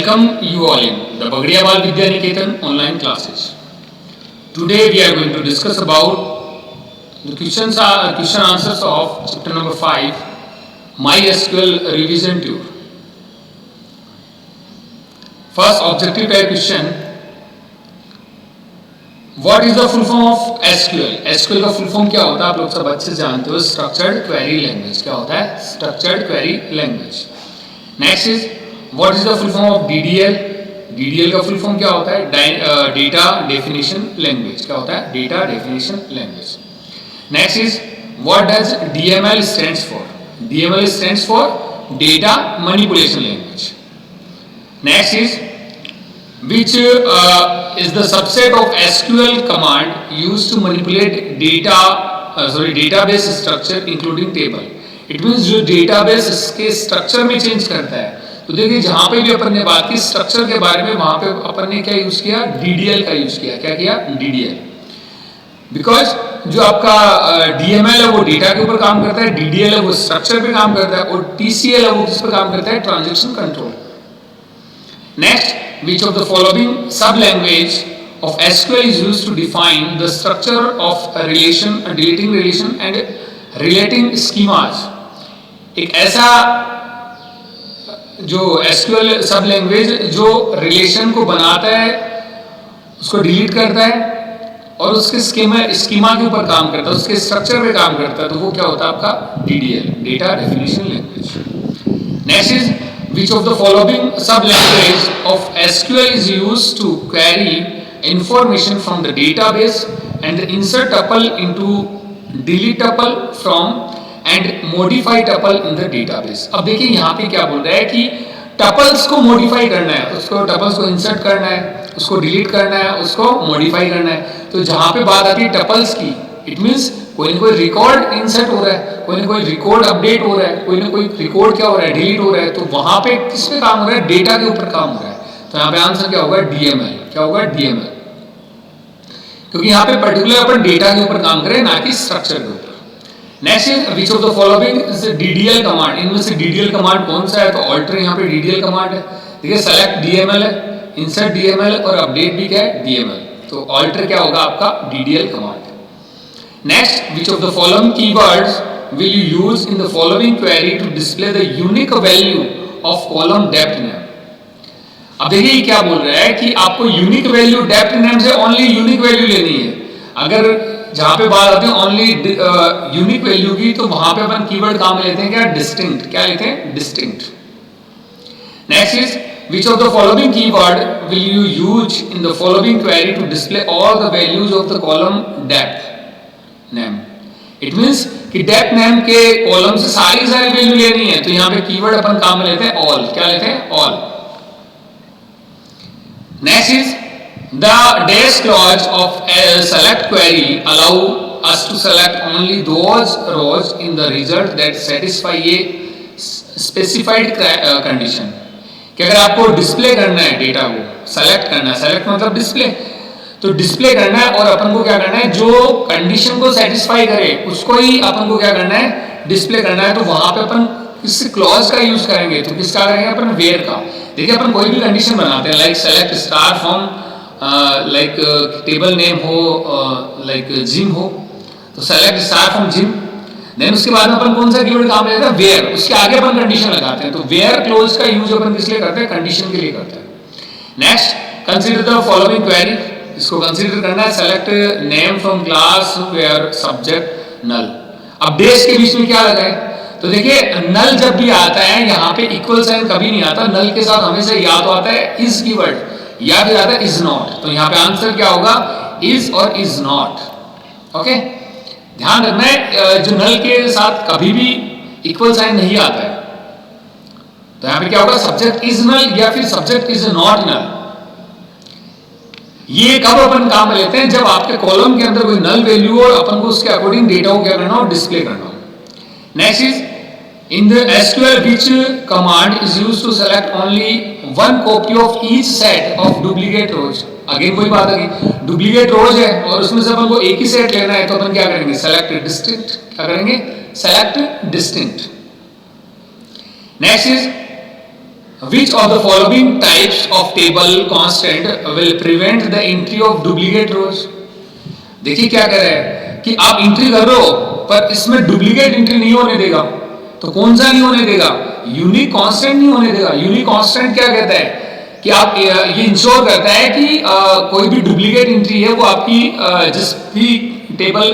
welcome you all in the Bagdiawal Vidya Niketan online classes. Today we are going to discuss about the question answers of chapter number 5, MySQL revision tour. First objective type question. What is the full form of SQL? SQL का full form क्या होता है? आप लोग सब अच्छे से जानते हो. Structured Query Language. क्या होता है? Structured Query Language. Next is what is the full form of DDL? DDL का full form क्या होता है? Data Definition Language. क्या होता है? Data Definition Language. Next is what does DML stands for? DML stands for Data Manipulation Language. Next is which is the subset of SQL command used to manipulate database structure including table. It means जो database के structure में change करता है. तो देखिए जहाँ पे भी अपन ने बात की structure के बारे में, वहाँ पे अपन ने क्या यूज किया? DDL का यूज किया. क्या किया? DDL. Because जो आपका DML है वो डेटा के ऊपर काम करता है, DDL है वो structure पे काम करता है, और TCL है वो किस पर काम करता है? Transaction control. Next, which of the following sub-language of SQL is used to define the structure of a relation, a deleting relation and relating schemas? एक ऐसा जो SQL सब-लैंग्वेज जो रिलेशन को बनाता है, उसको डिलीट करता है और उसके स्कीमा के ऊपर काम करता है, उसके स्ट्रक्चर पे काम करता है, तो वो क्या होता है आपका? DDL, data definition language. Next is which of the following sub-language of SQL is used to query information from the database and insert tuple into delete tuple from and modify tuple in the database. अब देखिए यहाँ पे क्या बोल रहा है कि tuples को मॉडिफाई करना है, उसको टपल्स को इंसर्ट करना है, उसको डिलीट करना है, उसको मॉडिफाई करना है. तो जहाँ पे बात आती है टपल्स की, इट मीन्स कोई ना कोई रिकॉर्ड इंसर्ट हो रहा है, कोई ना कोई रिकॉर्ड अपडेट हो रहा है, कोई ना कोई रिकॉर्ड क्या हो रहा है? डिलीट हो रहा है. तो वहां पे किस पे काम हो रहा है? डेटा के ऊपर काम हो रहा है. तो यहाँ पे आंसर क्या होगा? DML. क्या होगा? DML. क्योंकि यहाँ पे पर्टिकुलर अपन डेटा के ऊपर काम करें, ना कि स्ट्रक्चर के ऊपर. Next is which of the following is DDL command. इनमें से DDL कमांड कौन सा है? तो ऑल्टर यहाँ पे DDL कमांड है. देखिए सेलेक्ट DML है, इंसर्ट DML और अपडेट भी क्या है? DML. तो ऑल्टर क्या होगा आपका? DDL command. Next, which of the following keywords will you use in the following query to display the unique value of column depth name? अब देखिए क्या बोल रहा है कि आपको यूनिक वैल्यू डेप्थ नेम से ओनली यूनिक वैल्यू लेनी है. अगर जहां पे बात आती है ओनली यूनिक वैल्यू की, तो वहां पे अपन कीवर्ड काम लेते हैं क्या? डिस्टिंक्ट. क्या लेते हैं? Distinct. Next is which of the following keyword will you use in the following query to display all the values of the column depth name? It means कि डेप्थ नेम के column से सारी value लेनी है, तो यहाँ पे keyword अपन काम में लेते हैं ऑल. क्या लेते हैं? All. Next is the dash clause of select query allow us to select only those rows in the result that satisfy a specified condition. कि अगर आपको डिस्प्ले करना है डेटा को, सेलेक्ट करना है, सेलेक्ट मतलब डिस्प्ले, तो डिस्प्ले करना है और अपन को क्या करना है? जो कंडीशन को सेटिस्फाई करे उसको ही अपन को क्या करना है? डिस्प्ले करना है. तो वहां पे अपन किस क्लॉज का यूज करेंगे? तो किसका करेंगे अपन? वेयर का. देखिए अपन कोई भी कंडीशन बनाते हैं, like select star from, like table name हो, लाइक जिम हो, तो select star from gym. Then उसके बाद में अपन कौन सा कीवर्ड काम लेते हैं? वेयर. उसके आगे अपन कंडीशन लगाते हैं. तो वेयर क्लोज का यूज अपन किस लिए करते हैं? कंडीशन के लिए करते हैं. Next, consider the following query. इसको कंसीडर करना है. Select name from class where subject null. अब डेज के बीच में क्या लगा है? तो देखिए नल जब भी आता है यहाँ पे इक्वल साइन कभी नहीं आता. नल के साथ हमेशा या तो आता है इज कीवर्ड या फिर आता है इज नॉट. तो यहाँ पे आंसर क्या होगा? इज और इज नॉट. ओके, ध्यान रखना है जो नल के साथ कभी भी इक्वल साइन नहीं आता है. तो यहाँ पे क्या होगा? सब्जेक्ट इज नल या फिर सब्जेक्ट इज नॉट नल. ये कब अपन काम में लेते हैं? जब आपके कॉलम के अंदर कोई नल वैल्यू और अपन को उसके अकॉर्डिंग डेटा को क्या करना हो? डिस्प्ले करना हो. Next is in the SQL which command is used to select only one copy of each set of duplicate rows. Again वही बात है, डुप्लीकेट रोज है और उसमें से अपन को एक ही सेट लेना है, तो अपन क्या करेंगे? Select distinct. क्या करेंगे? Select distinct. Next is Which of the following types of table constant will prevent the entry of duplicate rows? देखिए क्या कह रहा है कि आप एंट्री कर रहे हो पर इसमें डुप्लीकेट एंट्री नहीं होने देगा। तो कौन सा नहीं होने देगा? यूनिक कांस्टेंट नहीं होने देगा। यूनिक कांस्टेंट क्या कहता है कि आप ये इंश्योर करता है कि कोई भी डुप्लीकेट एंट्री है वो आपकी जिस भी टेबल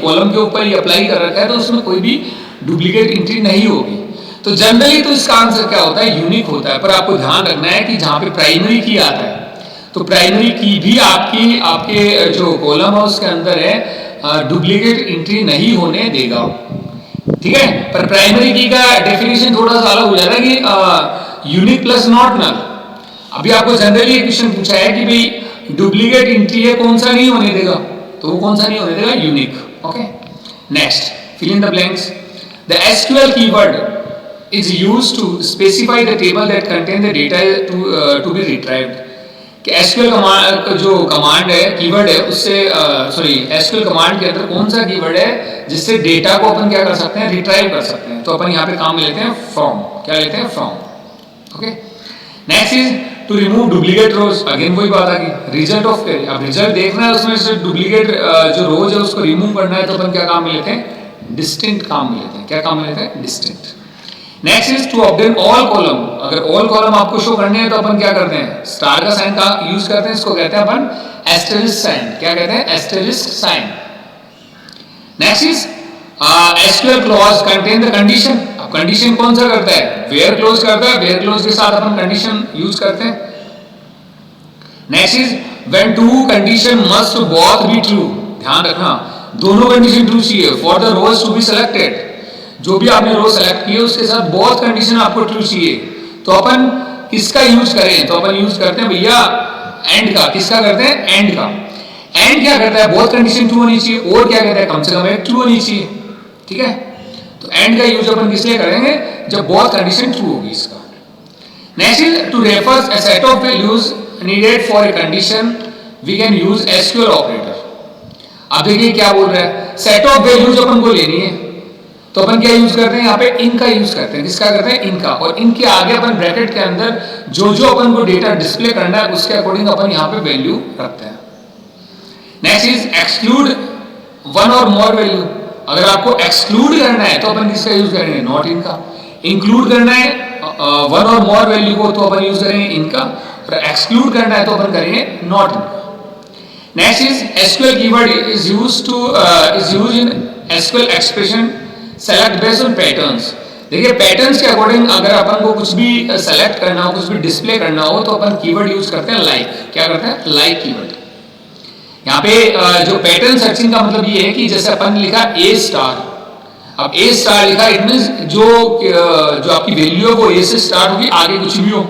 कॉलम के ऊपर ये अप्लाई कर रखा है तो उसमें कोई भी डुप्लीकेट एंट्री नहीं होगी। तो जनरली तो इसका आंसर क्या होता है? यूनिक होता है। पर आपको ध्यान रखना है कि जहां पे प्राइमरी की आता है तो प्राइमरी की भी आपके जो कॉलम है उसके अंदर है डुप्लीकेट एंट्री नहीं होने देगा। ठीक है, पर प्राइमरी की का डेफिनेशन थोड़ा सा अलग हो जाता है कि यूनिक प्लस नॉट नल। अभी आपको जनरली क्वेश्चन पूछा है कि भाई डुप्लीकेट एंट्री है कौन सा नहीं होने देगा, तो वो कौन सा नहीं होने देगा? Unique. Okay, next fill in the blanks. The SQL keyword is used to specify the table that contain the data to be retrieved। कि SQL कमांड जो कमांड है कीवर्ड है उससे SQL कमांड के अंदर कौन सा कीवर्ड है जिससे डेटा को अपन क्या कर सकते हैं? रिट्राइव कर सकते हैं। तो अपन यहाँ पे काम लेते हैं फ्रॉम। क्या लेते हैं? From. Okay, next is to remove duplicate rows. Again वही बात आ गई, रिजल्ट ऑफ क्वेरी। अब रिजल्ट देखना है उसमें से डुप्लीकेट जो रोज है उसको रिमूव करना है तो अपन क्या काम में लेते हैं? डिस्टिंक्ट काम में लेते हैं। क्या काम में लेते हैं? Distinct. Next is to obtain all column. अगर ऑल कॉलम आपको शो करने हैं तो अपन क्या करते हैं? स्टार का साइन का यूज करते हैं। इसको कहते हैं अपन एस्टेरिस्क साइन। क्या कहते हैं? Asterisk sign. Next is SQL clause contain the condition. अब कंडीशन कौन सा करता है? वेयर क्लोज करता है। वेयर क्लोज के साथ अपन कंडीशन यूज करते हैं। Next is when two condition must both be true. ध्यान रखना दोनों कंडीशन ट्रू चाहिए for the rows to be selected. जो भी आपने रो सेलेक्ट किए उसके साथ बहुत कंडीशन आपको ट्रू चाहिए। तो अपन किसका यूज करें? तो अपन यूज करते हैं भैया एंड का। किसका करते हैं? एंड का। एंड क्या करता है? बहुत कंडीशन ट्रू होनी चाहिए। और क्या कहता है? कम से कम एक ट्रू होनी चाहिए। ठीक है, तो एंड का यूज अपन किस लिए करेंगे? जब बहुत कंडीशन ट्रू होगी इसका। Next is to refer a set of values needed for a condition we can use SQL operator. अब देखिए क्या बोल रहा है, सेट ऑफ वैल्यूज अपन को लेनी है तो अपन क्या यूज करते हैं? यहाँ पे इन का यूज करते हैं। किसका करते हैं? इनका। और इनके आगे अपन ब्रैकेट के अंदर जो जो अपन को डेटा डिस्प्ले करना है उसके अकॉर्डिंग अपन यहाँ पे वैल्यू रखते हैं। नेक्स्ट इज एक्सक्लूड वन और मोर वैल्यू। अगर आपको एक्सक्लूड करना है तो अपन किसका यूज करेंगे? नॉट इनका। इंक्लूड करना है वन और मोर वैल्यू को तो अपन यूज करेंगे इनका। और एक्सक्लूड करना है तो अपन करेंगे नॉट इनका। Next is SQL keyword is used in SQL expression select based on patterns. देखिए पैटर्न्स के अकॉर्डिंग अगर अपन को कुछ भी सेलेक्ट करना हो, कुछ भी डिस्प्ले करना हो तो अपन कीवर्ड यूज करते हैं लाइक। क्या करते हैं? Like keyword. यहाँ पे जो पैटर्न सर्चिंग का मतलब ये है कि जैसे अपन लिखा ए स्टार। अब ए स्टार लिखा इट मींस जो आपकी वैल्यू है वो ए से स्टार्ट होगी, आगे कुछ भी हो।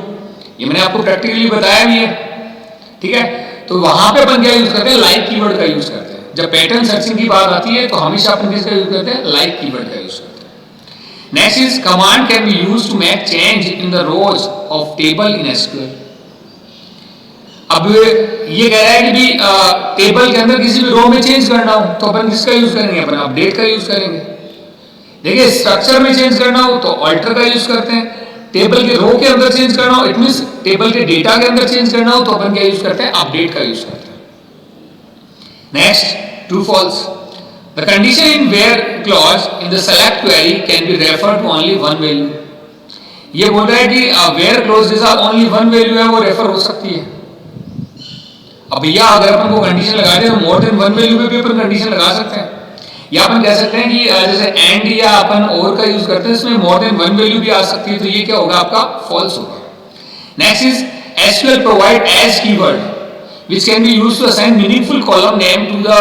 ये मैंने आपको प्रैक्टिकली बताया भी है। ठीक है, तो वहां पे अपन क्या यूज करते हैं? लाइक कीवर्ड का यूज करते हैं। जब पैटर्न सर्चिंग की बात आती है तो हमेशा अपन किसका यूज करते हैं? लाइक कीवर्ड का यूज करते हैं। Next is command can be used to make change in the rows of table in SQL. अब ये कह रहा है कि भी टेबल के अंदर किसी भी रो में चेंज करना हो तो अपन किसका यूज करेंगे? अपन अपडेट का यूज करेंगे। देखिए स्ट्रक्चर में चेंज करना हो तो ऑल्टर का यूज करते हैं। टेबल के रो के अंदर चेंज करना हो इट मींस टेबल के डेटा के अंदर चेंज करना हो तो अपन क्या यूज करते हैं? अपडेट का यूज करते हैं। Next true false। The condition in where clause in the select query can be referred to only one value। ये बोल रहा है कि where clause के साथ only one value है वो रेफर हो सकती है। अब भैया अगर अपन को कंडीशन लगा दे तो मोर देन वन वैल्यू पे भी अपन कंडीशन लगा सकते हैं। या अपन कह सकते हैं कि जैसे एंड या अपन और का यूज करते हैं इसमें मोर देन वन वैल्यू भी आ सकती है तो ये क्या होगा? आपका फॉल्स होगा। Next is SQL provide as keyword which can be used to assign meaningful column name to the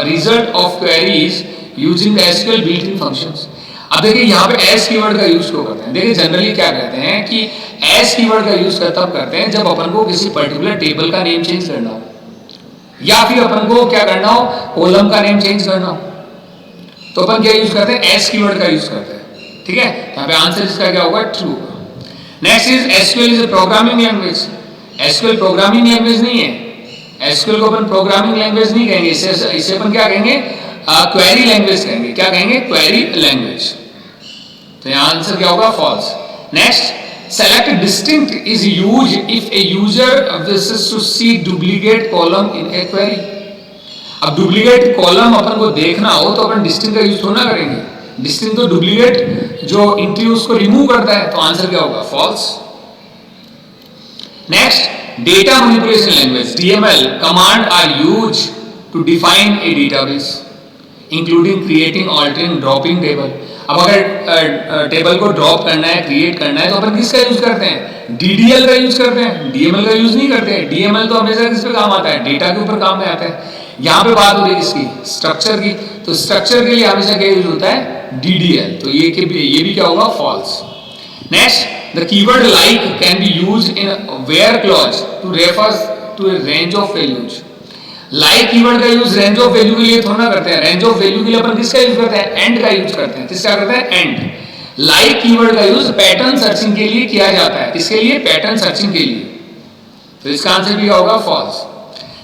result of queries using the SQL built-in functions। अब देखिए यहाँ पे as कीवर्ड का यूज क्यों करते हैं? देखिए जनरली क्या कहते हैं कि as कीवर्ड का यूज तब करते हैं जब अपन को किसी पर्टिकुलर टेबल का नेम चेंज करना हो या फिर अपन को क्या करना हो? कॉलम का नेम चेंज करना हो तो अपन क्या यूज करते हैं? as कीवर्ड का यूज करते हैं। ठीक है, यहाँ पे आंसर इसका क्या होगा? True. Next is SQL is a programming language. SQL programming language नहीं है। एसक्यूएल को अपन प्रोग्रामिंग लैंग्वेज नहीं कहेंगे, इसे अपन क्या कहेंगे? क्वेरी लैंग्वेज कहेंगे। क्या कहेंगे? Query language. तो यहाँ आंसर क्या होगा? False. Next select distinct is used if a user wishes to see duplicate column in a query. अब डुप्लीकेट कॉलम अपन को देखना हो तो अपन डिस्टिंक्ट का यूज थोड़ा करेंगे, डिस्टिंक्ट तो डुप्लीकेट जो एंट्री उसको रिमूव करता है, तो आंसर क्या होगा? False. Next, data manipulation language DML command are use to define a database including creating, altering, dropping table. अब अगर टेबल को ड्रॉप करना है, क्रिएट करना है, तो अपन किसका यूज करते हैं? DDL का यूज करते हैं, DML का यूज नहीं करते हैं। DML तो हमेशा किस पे काम आता है? डेटा के ऊपर काम में आता है। यहाँ पे बात हो रही है किसकी? स्ट्रक्चर की। तो स्ट्रक्चर के लिए हमेशा क्या यूज होता है? DDL। तो ये भी क्या होगा? False. Next, the keyword like can be use in where clause to refer to a range of values. Like keyword का यूज रेंज ऑफ वैल्यू के लिए थोड़ा करते हैं। रेंज ऑफ वैल्यू के लिए अपन किसका यूज करते हैं? एंड का यूज करते हैं। किसका करते हैं? एंड। लाइक कीवर्ड का यूज पैटर्न सर्चिंग के लिए किया जाता है। किसके लिए? पैटर्न सर्चिंग के लिए। तो इसका आंसर भी होगा false.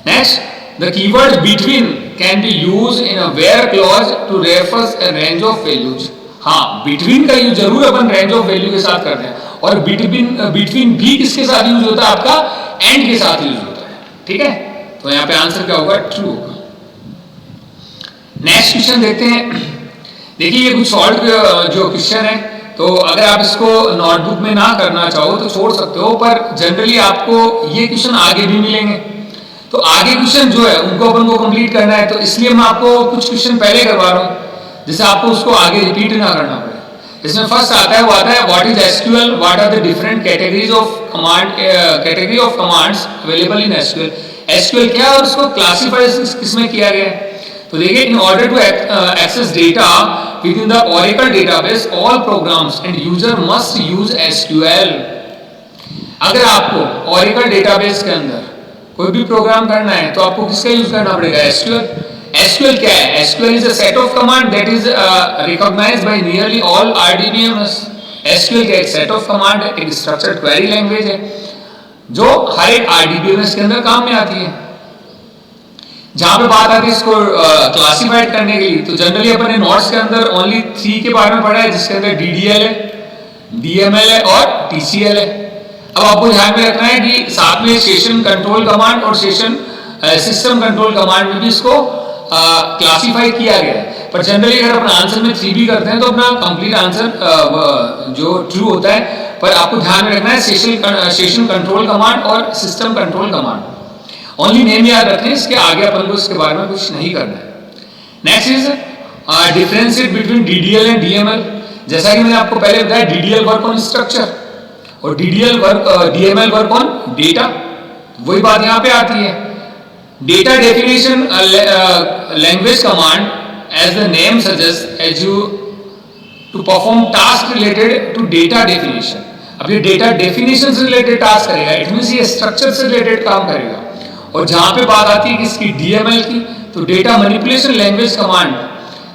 Next, the keyword between can be use in a where clause to refer a range of values. हाँ, बिटवीन का यूज जरूर अपन रेंज ऑफ वैल्यू के साथ करते हैं, और बिटवीन भी किसके साथ यूज होता है? आपका एंड के साथ यूज होता है। ठीक है, तो यहां पे आंसर क्या होगा? ट्रू होगा। नेक्स्ट क्वेश्चन देखते हैं। देखिए, ये कुछ शॉर्ट जो क्वेश्चन है, तो अगर आप इसको नोटबुक में ना करना चाहो तो छोड़ सकते हो, पर जनरली आपको ये क्वेश्चन आगे भी मिलेंगे। तो आगे क्वेश्चन जो है उनको अपन को कंप्लीट करना है, तो इसलिए मैं आपको कुछ क्वेश्चन पहले करवा रहा हूं, जिससे आपको उसको आगे रिपीट ना करना पड़े। इसमें फर्स्ट आता है, वो आता है what is SQL, what are the different categories of commands available in SQL. SQL क्या है और उसको क्लासिफाई किसमें किया गया है? तो देखिए, in order to access data within the Oracle database all programs and user must use SQL. अगर आपको ओरेकल डेटाबेस के अंदर कोई भी प्रोग्राम करना है तो आपको किसका यूज करना पड़ेगा? एसक्यूएल। एसक्यूएल क्या है? SQL is a set of command that is recognized by nearly all RDBMS। SQL क्या है? एक सेट ऑफ कमांड है, एक स्ट्रक्चर्ड क्वेरी लैंग्वेज है जो हर एक RDBMS के अंदर काम में आती है। जहां पे बात आती है इसको क्लासिफाइड करने के लिए, तो जनरली अपन ने नोट्स के अंदर ओनली 3 के बारे में पढ़ा है, जिसके अंदर DDL है, DML है और TCL है। अब आपको ध्यान में रखना है कि साथ में सेशन कंट्रोल कमांड और सेशन सिस्टम कंट्रोल कमांड में भी इसको क्लासिफाई किया गया है। पर जनरली अगर अपन आंसर में 3 भी करते हैं तो अपना कंप्लीट आंसर जो ट्रू होता है। पर आपको ध्यान में रखना है सेशन कंट्रोल कमांड और system control command only name याद रखें, इसके आगे अपन को इसके बारे में कुछ नहीं करना है। Next is differentiate between DDL and DML। जैसा कि मैंने आपको पहले बताया, DDL वर्क ऑन स्ट्रक्चर और DML वर्क ऑन डेटा। वही बात यहाँ पे आती है। Data definition language command as the name suggest as you to perform task related to data definition. अब ये डेटा डेफिनेशन से रिलेटेड टास्क करेगा, इट मींस ये स्ट्रक्चर से रिलेटेड काम करेगा। और जहां पे बात आती है किसकी? DML की, तो data manipulation language command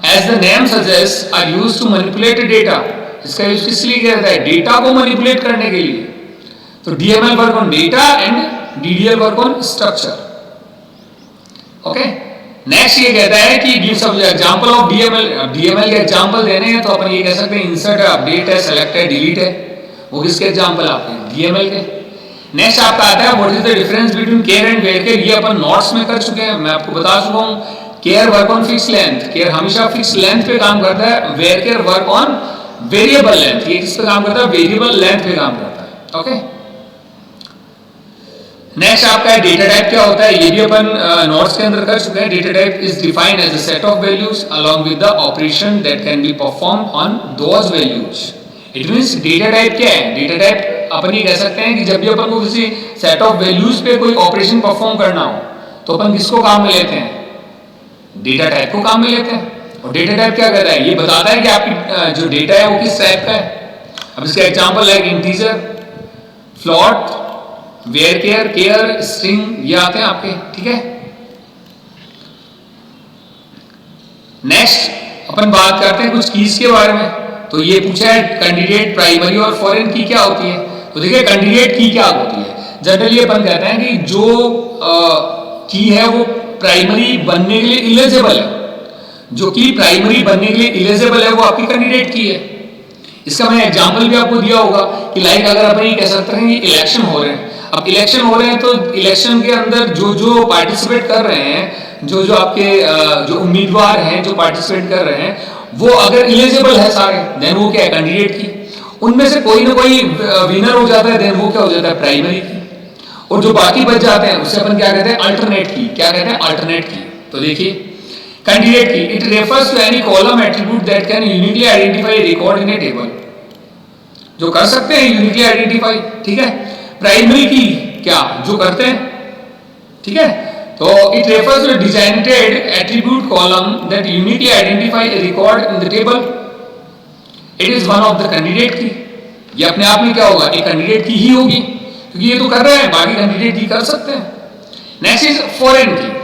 as the name suggest are used to manipulate data. इसका यूज किस लिए किया जाता है? डेटा को मैनिपुलेट करने के लिए। तो DML work on data and DDL work on structure. Okay, next ये कहता है कि give some example of DML। DML के एग्जांपल देने हैं तो अपन ये कह सकते हैं इंसर्ट है, अपडेट है, सेलेक्ट है, डिलीट है। वो किसके एग्जांपल आपके? DML के। नेक्स्ट आपका आता है what is the difference between char and varchar. ये अपन नोट्स में कर चुके हैं, मैं आपको बता चुका हूं। Char work on fix length, char हमेशा फिक्स लेंथ पे काम करता है। Varchar work on variable length, ये किस पे काम करता है? वेरिएबल लेंथ पे काम करता है। ओके, नेक्स्ट आपका है डेटा टाइप क्या होता है। ये भी अपन नोट्स के अंदर कर चुके हैं। Data type is defined as a set of values along with the operation that can be perform on those values. It means data type क्या है? डेटा टाइप अपन ये कह सकते हैं कि जब भी अपन को किसी सेट ऑफ वैल्यूज पे कोई ऑपरेशन परफॉर्म करना हो तो अपन किसको काम में लेते हैं? डेटा टाइप को काम में लेते हैं। और डेटा टाइप क्या कहता है? ये बताता है कि आपकी जो डेटा है वो किस टाइप का है। अब इसका एग्जांपल है integer, float, varchar, char, string, ये आते हैं आपके। ठीक है, नेक्स्ट अपन बात करते हैं कुछ कीज के बारे में। तो ये पूछा है कैंडिडेट, प्राइमरी और फॉरेन की क्या होती है। तो देखिए, कैंडिडेट की क्या होती है? जनरली अपन कहते हैं कि जो की है वो प्राइमरी बनने के लिए इलिजिबल है, जो की प्राइमरी बनने के लिए इलिजिबल है वो आपकी कैंडिडेट की है। इसका मैंने एग्जाम्पल भी आपको दिया होगा कि लाइक अगर अपन ये कह सकते हैं कि इलेक्शन हो रहे हैं, अब इलेक्शन हो रहे हैं तो इलेक्शन के अंदर जो जो पार्टिसिपेट कर रहे हैं, जो जो आपके जो उम्मीदवार हैं जो पार्टिसिपेट कर रहे हैं, वो अगर इलिजिबल है सारे, देन वो क्या है कैंडिडेट की, उनमें से कोई ना कोई विनर हो जाता है, देन वो क्या हो जाता है प्राइमरी की, और जो बाकी बच जाते हैं उससे अपन क्या कहते हैं अल्टरनेट की, क्या कहते हैं अल्टरनेट की। तो देखिए candidate key, it refers to any column attribute that can uniquely identify record in a table, जो कर सकते हैं यूनिकली आइडेंटिफाई, ठीक है। प्राइमरी की क्या, जो करते हैं, ठीक है। तो it refers to designated attribute column that uniquely identify a record in the table, it is one of the candidate key, ये अपने आप में क्या होगा, एक कैंडिडेट की ही होगी, क्योंकि ये तो कर रहे हैं, बाकी कैंडिडेट की कर सकते हैं। नेक्स्ट इज फॉरेन की,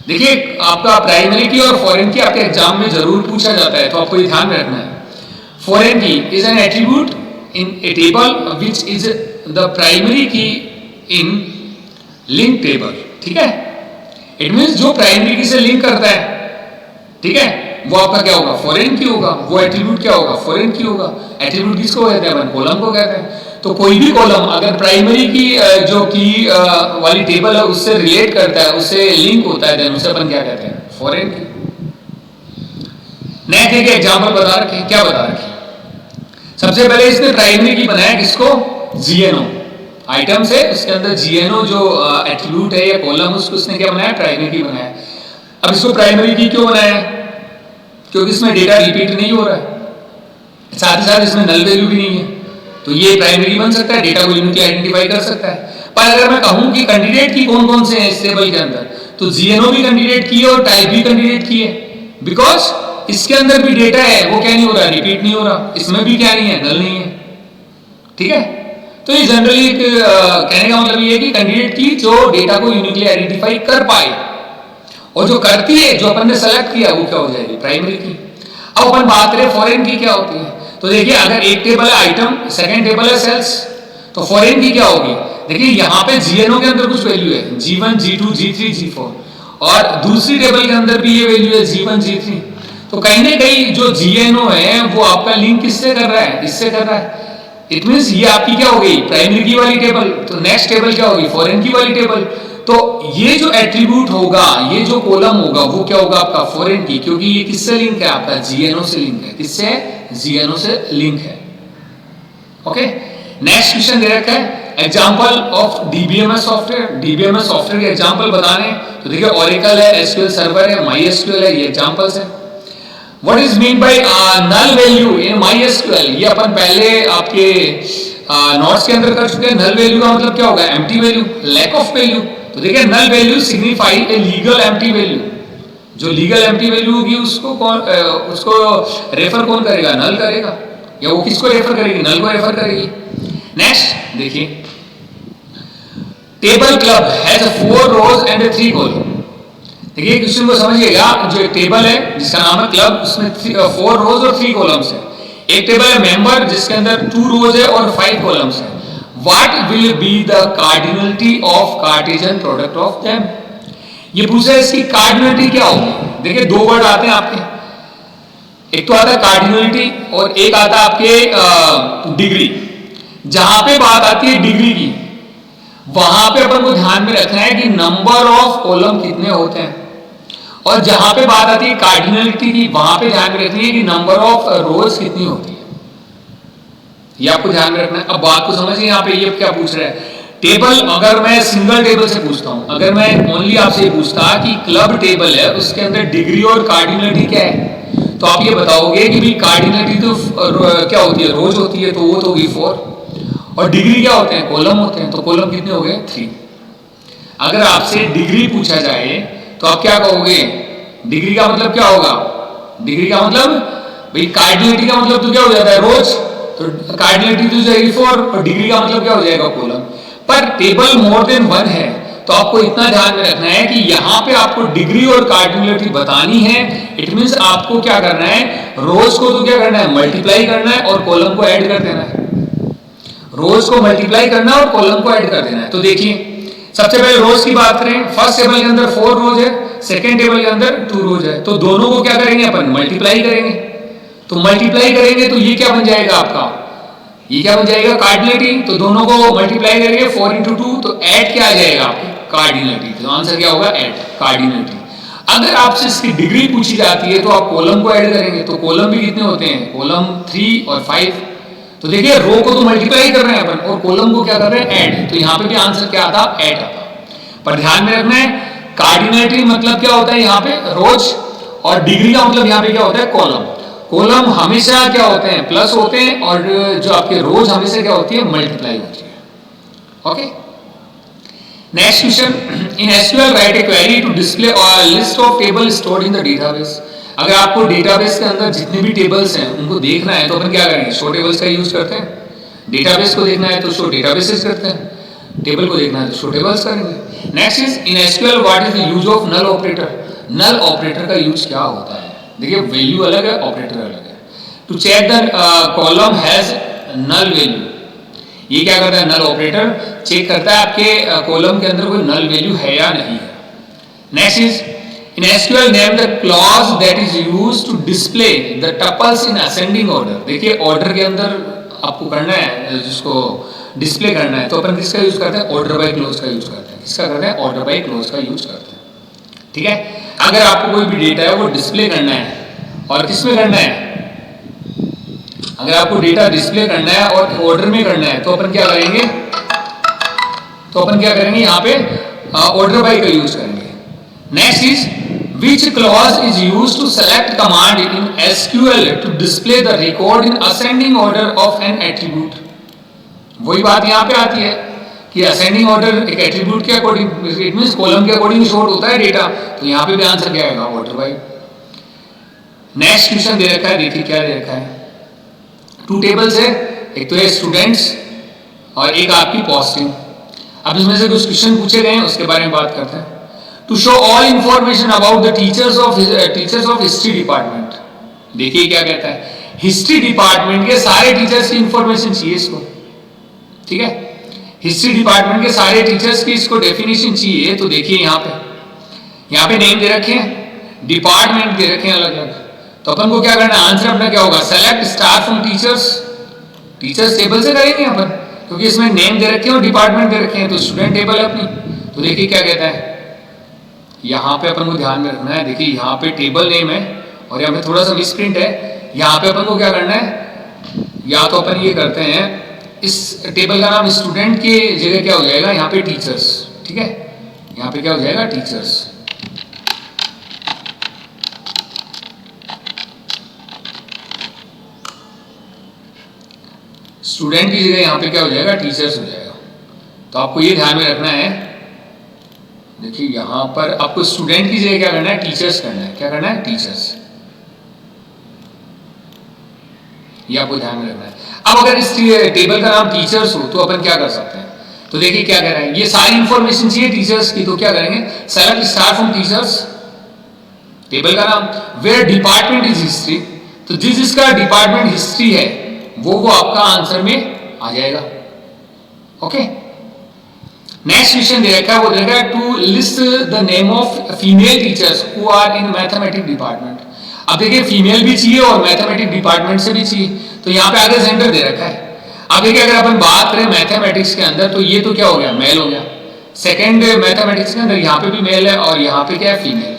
देखिए आपका प्राइमरी की और फॉरेन की आपके एग्जाम में जरूर पूछा जाता है, तो आपको ये ध्यान रखना है। फॉरेन की is an attribute in a table which is the primary की इन लिंक टेबल, ठीक है। इट मींस जो प्राइमरी की से लिंक करता है, ठीक है, वो आपका क्या होगा, फॉरेन की होगा, वो एट्रीब्यूट क्या होगा, फॉरेन की होगा। एट्रीब्यूट किसको कहते हैं, अपन कॉलम को कहते हैं। तो कोई भी कॉलम अगर प्राइमरी की जो की वाली टेबल है उससे रिलेट करता है, उससे लिंक होता है, देन उसे अपन क्या कहते हैं, फॉरेन की। नेक्स्ट एक एग्जांपल बता रखे, क्या बता रखे, सबसे पहले इसने प्राइमरी की बनाया किसको, जीएनओ आइटम से, उसके अंदर जीएनओ जो एट्रीब्यूट है या कॉलम, उसको उसने क्या बनाया, प्राइमरी की बनाया। अब इसको प्राइमरी की क्यों बनाया, क्योंकि इसमें डेटा रिपीट नहीं हो रहा है, साथ ही साथ इसमें नल वैल्यू भी नहीं है, तो ये प्राइमरी बन सकता है, डेटा को यूनिकली आइडेंटिफाई कर सकता है। पर अगर मैं कहूं कि कैंडिडेट की कौन कौन से हैं इस टेबल के अंदर, तो जीएनओ भी कैंडिडेट की है और टाइप भी कैंडिडेट की है, बिकॉज इसके अंदर भी डेटा है, वो क्या नहीं हो रहा, रिपीट नहीं हो रहा, इसमें भी क्या नहीं है, नल नहीं है, ठीक है। तो ये जनरली कहने का मतलब ये है कि कैंडिडेट की जो डेटा को यूनिकली आइडेंटिफाई कर पाए, और जो करती है, जो अपन ने सेलेक्ट किया, वो क्या हो जाएगी, प्राइमरी की। अब अपन बात करें फॉरेन की क्या होती है, तो देखिए अगर एक टेबल है आइटम, सेकंड टेबल है सेल्स, तो फॉरेन की क्या होगी, देखिए यहाँ पे जीएनओ के अंदर कुछ वैल्यू है, G1 G2 G3 G4, और दूसरी टेबल के अंदर भी ये वैल्यू है G1 G3, तो कहीं ना कहीं जो जीएनओ है वो आपका लिंक किससे कर रहा है, इससे कर रहा है। इट मींस ये आपकी क्या हो गई, प्राइमरी की वाली टेबल, तो नेक्स्ट टेबल क्या होगी, फॉरेन की वाली टेबल। तो ये जो एट्रीब्यूट होगा, ये जो कॉलम होगा, वो क्या होगा आपका फॉरेन की, क्योंकि ये किससे लिंक है, आपका जीएनओ से लिंक है, किससे, जीएनओ से लिंक है। ओके, नेक्स्ट क्वेश्चन दे रखा है, example of DBMS software, DBMS software के एग्जांपल बताने, तो देखिए ओरेकल है, एसक्यूएल सर्वर है, माईएसक्यूएल है, ये एग्जांपल्स है। What is mean by null value in MySQL, ये अपन पहले आपके नोट्स के अंदर कर चुके हैं। नल वैल्यू का मतलब क्या होगा, empty value, lack of value. तो देखिए null value signify a legal empty value, जो लीगल एम्प्टी वैल्यू होगी उसको कौन उसको रेफर कौन करेगा, नल करेगा, या वो किसको रेफर करेगी, नल को रेफर करेगी। नेक्स्ट देखिए, table club has 4 rows and 3 column. देखिए क्वेश्चन को समझिएगा, जो एक टेबल है जिसका नाम है क्लब, उसमें 4 रोज और 3 कॉलम्स है। एक टेबल है मेंबर जिसके अंदर 2 रोज है और 5 कॉलम्स है। What will be the cardinality of Cartesian product of them? ये पूछा है इसकी कार्डिनलिटी क्या होगी। देखिए दो वर्ड आते हैं आपके, एक तो आता है कार्डिनलिटी और एक आता है आपके डिग्री। जहां पे बात आती है डिग्री की, वहां पे अपन को ध्यान में रखना है कि नंबर ऑफ कॉलम कितने होते हैं, और जहां पे बात आती है कार्डिनलिटी की, वहां पे ध्यान में रखनी है कि नंबर ऑफ रोज कितनी होती है, ये आपको ध्यान में रखना है। अब बात को समझिए, यहाँ पे ये क्या पूछ रहा है, टेबल अगर मैं सिंगल टेबल से पूछता हूं, अगर मैं ओनली आपसे पूछता कि क्लब टेबल है उसके अंदर डिग्री और कार्डिनलिटी क्या है, तो आप ये बताओगे कि भाई कार्डिनलिटी तो क्या होती है, रोज होती है, तो वो तो होगी 4, और डिग्री क्या होते हैं, कॉलम होते हैं, तो कॉलम कितने हो गए 3। अगर आपसे डिग्री पूछा जाए तो आप क्या कहोगे, डिग्री का मतलब क्या होगा, डिग्री का मतलब भाई कार्डिनलिटी का मतलब तो क्या हो जाता है रोज, तो कार्डिनलिटी तो जाएगी 4, और डिग्री का मतलब क्या हो जाएगा कॉलम। पर टेबल मोर देन 1 है, तो आपको इतना ध्यान में रखना है कि यहाँ पे आपको डिग्री और कार्डिनलिटी बतानी है। इट मींस आपको क्या करना है, रोज को तो क्या करना है, मल्टीप्लाई करना है, और कॉलम को ऐड कर देना है। रोज को मल्टीप्लाई करना है और कॉलम को ऐड कर देना है। तो देखिए सबसे पहले रोज की बात करें, फर्स्ट टेबल के अंदर 4 रोज है, सेकेंड टेबल के अंदर 2 रोज है, तो दोनों को क्या करेंगे अपन, मल्टीप्लाई करेंगे। तो मल्टीप्लाई करेंगे तो ये क्या बन जाएगा आपका, ये क्या बन जाएगा, कार्डिनलिटी। तो दोनों को मल्टीप्लाई करेंगे 4 into 2, तो ऐड क्या आ जाएगा आपकी, कार्डिनलिटी। तो आंसर क्या होगा, ऐड कार्डिनलिटी। अगर आपसे इसकी डिग्री पूछी जाती है तो आप कॉलम को ऐड करेंगे, तो कॉलम भी कितने होते हैं, कॉलम 3 और 5। तो देखिए रो को तो मल्टीप्लाई कर रहे हैं अपन और कॉलम को क्या कर रहे हैं, ऐड। तो यहाँ पे भी आंसर क्या आता, ऐड आता। पर ध्यान में रखना है कार्डिनलिटी मतलब क्या होता है यहाँ पे, रोज, और डिग्री का मतलब यहाँ पे क्या होता है, कॉलम। कॉलम हमेशा क्या होते हैं, प्लस होते हैं, और जो आपके रोज हमेशा क्या होती है, मल्टीप्लाई होती है। Okay, next question, in SQL write a query to display list of table stored in the database. अगर आपको डेटाबेस के अंदर जितने भी टेबल्स हैं उनको देखना है तो अपन क्या करेंगे, शो टेबल्स का यूज करते हैं। डेटाबेस को देखना है तो शो डेटाबेसेस करते हैं, टेबल को देखना है तो शो टेबल्स करेंगे। Next is in SQL what is the use of null operator. Null operator का यूज क्या होता है, देखिए वैल्यू अलग है, ऑपरेटर अलग है। To check the column has null value, ये क्या करता है, नल ऑपरेटर चेक करता है आपके कॉलम के अंदर कोई नल वैल्यू है या नहीं है। Next is in SQL name the clause that is used to display the tuples in ascending order. देखिए ऑर्डर के अंदर आपको करना है, जिसको डिस्प्ले करना है, तो अपन किसका यूज करते हैं, ऑर्डर बाय क्लोज का यूज करते हैं। किसका करते हैं, ऑर्डर बाय क्लोज का यूज करते हैं। ठीक है, अगर आपको कोई भी डेटा है वो डिस्प्ले करना है, और किस में करना है, अगर आपको डेटा डिस्प्ले करना है और ऑर्डर में करना है तो अपन क्या करेंगे, यहाँ पे ऑर्डर बाय का यूज करेंगे। Next is which clause is used to select command in SQL to display the record in ascending order of an attribute। वही बात यहाँ पे आती है कि असेंडिंग ऑर्डर एक एट्रीब्यूट के अकॉर्डिंग, इट मींस कॉलम के अकॉर्डिंग शॉर्ट होता है डेटा, तो यहाँ पे भी आंसर क्या आएगा, ऑर्डर बाय। नेक्स्ट क्वेश्चन दे रखा है, देखिए क्या दे रखा है, 2 टेबल्स है, एक तो है स्टूडेंट्स और एक आपकी पोस्टिंग। अब इसमें से कुछ क्वेश्चन पूछे गए हैं उसके बारे में बात करते हैं। To show all information about the teachers of history department. देखिए क्या कहता है, हिस्ट्री डिपार्टमेंट के सारे टीचर्स की इंफॉर्मेशन चाहिए इसको। ठीक है, हिस्ट्री डिपार्टमेंट के सारे टीचर्स की इसको डेफिनेशन चाहिए। तो देखिए यहाँ पे नेम दे रखे हैं, डिपार्टमेंट दे रखे हैं अलग अलग। तो अपन को क्या करना है, आंसर अपना क्या होगा, select star from teachers. Teachers table से करेंगे अपन, क्योंकि इसमें नेम दे रखे हैं और डिपार्टमेंट दे रखे हैं, तो स्टूडेंट टेबल है अपनी। तो देखिए क्या कहता है, यहाँ पे अपन को ध्यान में रखना है, देखिए यहाँ पे टेबल नेम है और यहाँ पे थोड़ा सा मिसप्रिंट है। यहाँ पे अपन को क्या करना है, या तो अपन ये करते हैं, इस टेबल का नाम स्टूडेंट की जगह क्या हो जाएगा, यहाँ पे टीचर्स। ठीक है, यहाँ पे क्या हो जाएगा, टीचर्स। स्टूडेंट की जगह यहाँ पे क्या हो जाएगा, टीचर्स हो जाएगा। तो आपको ये ध्यान में रखना है, देखिए यहां पर आपको स्टूडेंट की जगह क्या करना है, टीचर्स करना है। क्या करना है, टीचर्स। ये आपको ध्यान में रखना है। अब अगर इस टेबल का नाम टीचर्स हो तो अपन क्या कर सकते हैं, तो देखिए क्या कह रहा है, ये सारी इंफॉर्मेशन चाहिए टीचर्स की, तो क्या करेंगे, select star from teachers, table का नाम, वेयर डिपार्टमेंट इज हिस्ट्री। तो जिसका डिपार्टमेंट हिस्ट्री है वो आपका आंसर में आ जाएगा। ओके, नेक्स्ट क्वेश्चन दे रखा है, वो दे रखा है to list the name of female teachers who are in mathematics department. अब देखिए फीमेल भी चाहिए और मैथमेटिक्स डिपार्टमेंट से भी चाहिए, तो यहाँ पे आगे जेंडर दे रखा है। अब देखिए अगर अपन बात करें मैथमेटिक्स के अंदर तो ये तो क्या हो गया, मेल हो गया। सेकेंड मैथमेटिक्स के अंदर यहाँ पे भी मेल है और यहाँ पे क्या है, फीमेल।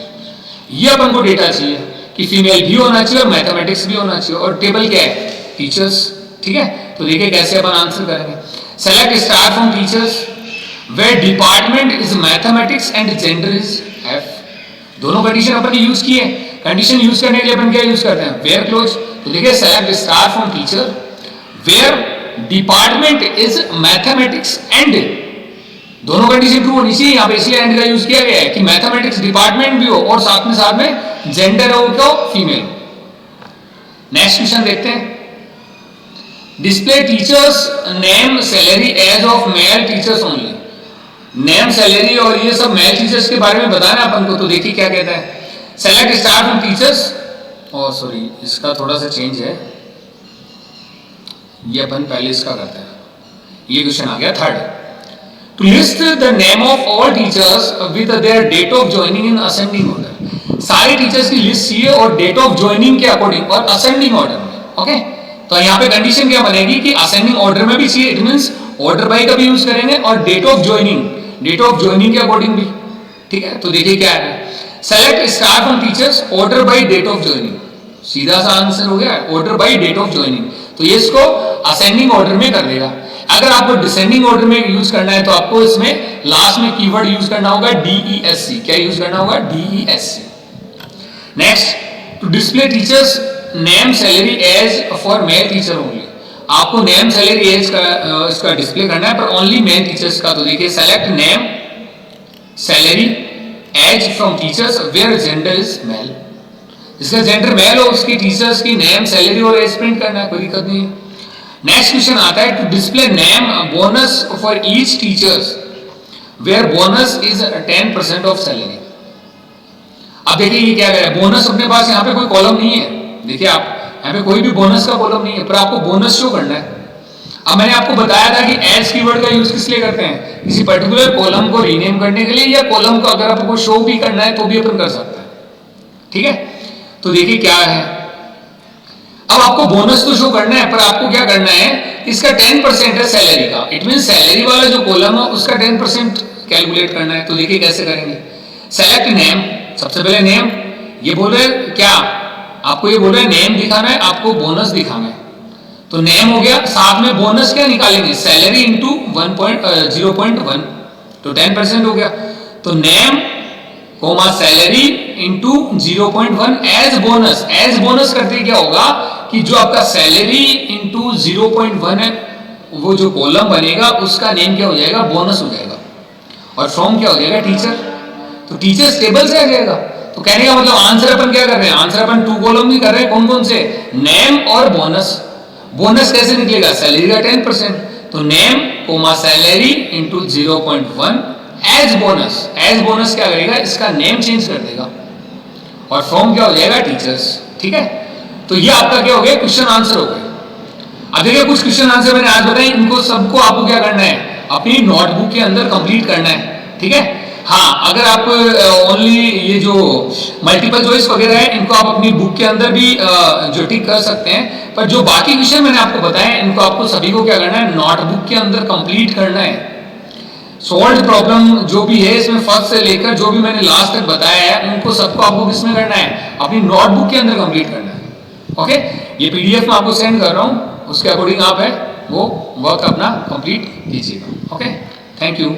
ये अपन को डेटा चाहिए कि फीमेल भी होना चाहिए और मैथमेटिक्स भी होना चाहिए, और टेबल क्या है, टीचर्स। ठीक है, तो देखिए कैसे अपन आंसर करेंगे, select star from teachers where department is mathematics and gender is F। दोनों कंडीशन अपन ने यूज किए। कंडीशन यूज करने के लिए अपन क्या यूज करते हैं, where क्लोज। तो देखिए select star from teacher where department is mathematics and, दोनों कंडीशन ट्रू होनी चाहिए यहाँ पे, इसलिए एंड का यूज किया गया है कि मैथमेटिक्स डिपार्टमेंट भी हो और साथ में जेंडर हो, क्या फीमेल हो। नेक्स्ट क्वेश्चन देखते हैं, display teachers name salary age of male teachers only. Name salary और ये सब मेल टीचर्स के बारे में बताना अपन को। तो देखिए क्या कहता है, सेलेक्ट स्टार फ्रॉम टीचर्स, और सॉरी इसका थोड़ा सा चेंज है, ये अपन पहले इसका करते हैं। ये क्वेश्चन आ गया third, to list the name of all teachers with their date of joining in ascending order. सारे टीचर्स की लिस्ट चाहिए और डेट ऑफ ज्वाइनिंग के अकॉर्डिंग और असेंडिंग ऑर्डर में। ओके, तो यहाँ पे कंडीशन क्या बनेगी कि असेंडिंग ऑर्डर में भी चाहिए, इट मींस ऑर्डर बाय का भी यूज करेंगे और डेट ऑफ ज्वाइनिंग के अकॉर्डिंग भी। ठीक है, तो देखिए क्या है, select star from teachers order by date of joining, सीधा सा आंसर हो गया, order by date of joining. तो ये इसको असेंडिंग ऑर्डर में कर देगा। अगर आपको डिसेंडिंग ऑर्डर में यूज करना है तो आपको इसमें लास्ट में कीवर्ड यूज करना होगा DESC। क्या यूज करना होगा? DESC। Next, to display teachers name salary age for male teacher only. आपको नेम सैलरी एज का इसका डिस्प्ले करना है पर ओनली मेल टीचर्स का। तो देखिए, select name salary age from teachers where gender is male. जिसका जेंडर मेल हो उसकी टीचर्स की नेम सैलरी और एज प्रिंट करना है, कोई दिक्कत नहीं है। नेक्स्ट क्वेश्चन आता है, to display name bonus for each teachers where bonus is 10% of salary. अब देखिए ये क्या है, बोनस अपने पास यहाँ पे कोई कॉलम नहीं है। देखिए आप यहाँ पे कोई भी बोनस का कॉलम नहीं है, पर आपको बोनस शो करना है। अब मैंने आपको बताया था कि एज कीवर्ड का यूज किस लिए करते हैं, किसी पर्टिकुलर कॉलम को रीनेम करने के लिए, या कॉलम को अगर आपको शो भी करना है तो भी अपन कर सकते हैं। ठीक है, तो देखिए क्या है, अब आपको बोनस तो शो करना है पर आपको क्या करना है, इसका 10% है सैलरी का, इट मीन सैलरी वाला जो कॉलम है उसका 10% कैलकुलेट करना है। तो देखिए कैसे करेंगे, सेलेक्ट नेम, सबसे पहले नेम, ये बोल रहे क्या, आपको ये बोल रहे नेम दिखाना है, आपको बोनस दिखाना है। तो नेम हो गया, साथ में बोनस क्या निकालेंगे, सैलरी इंटू 0.1, तो 10% हो गया। तो name comma salary into 0.1 as bonus. As bonus करते क्या होगा कि जो आपका सैलरी इंटू 0.1 है वो जो कॉलम बनेगा उसका नेम क्या हो जाएगा, बोनस हो जाएगा, और फ्रॉम क्या हो जाएगा, टीचर। तो टीचर्स टेबल से आ जाएगा। तो कहने का मतलब आंसर अपन क्या कर रहे हैं, आंसर अपन 2 कॉलम भी कर रहे हैं, कौन कौन से, नेम और बोनस। बोनस कैसे निकलेगा, सैलरी का 10%, तो name comma salary into 0.1 as bonus. As bonus क्या करेगा, इसका नेम चेंज कर देगा, और फ्रॉम क्या हो जाएगा, टीचर्स। ठीक है, तो ये आपका क्या हो गया, क्वेश्चन आंसर हो गया। अब देखिए कुछ क्वेश्चन आंसर मैंने आज बताए, इनको सबको आपको क्या करना है, अपनी नोटबुक के अंदर कंप्लीट करना है। ठीक है, हाँ, अगर आप ओनली ये जो मल्टीपल चॉइस वगैरह है इनको आप अपनी बुक के अंदर भी जो टिक कर सकते हैं, पर जो बाकी क्वेश्चन मैंने आपको बताए इनको आपको सभी को क्या करना है, नोटबुक के अंदर कंप्लीट करना है। सॉल्व प्रॉब्लम जो भी है इसमें फर्स्ट से लेकर जो भी मैंने लास्ट तक बताया है उनको सबको आपको किसमें करना है, अपनी नोटबुक के अंदर कंप्लीट करना है। ओके, ये PDF में आपको सेंड कर रहा हूँ, उसके अकॉर्डिंग आप है वो वर्क अपना कंप्लीट कीजिएगा। Okay, thank you.